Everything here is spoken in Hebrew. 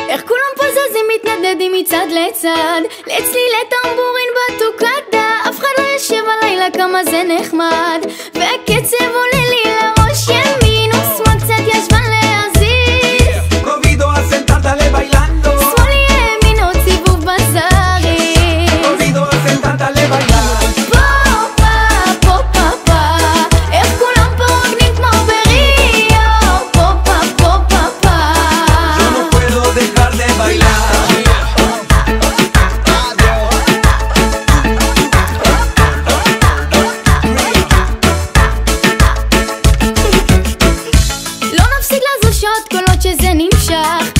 איך כולם פה זזים מתנדדים מצד לצד, לצלילי טמבורין בטוקדה, אף אחד לא יושב הלילה כמה זה נחמד, והקצב עולה לי לראש ימין ושמאל קצת ישבן להזיז, Provido a sentártale bailando, שמאל ימין עוד סיבוב בזרים, Provido a sentártale bailando. פה פה פה, איך כולם פה רוקדים כמו בריו, פה פה Yo no puedo dejar de bailar. לא נפסיק לזוז שעות כל עוד שזה נמשך,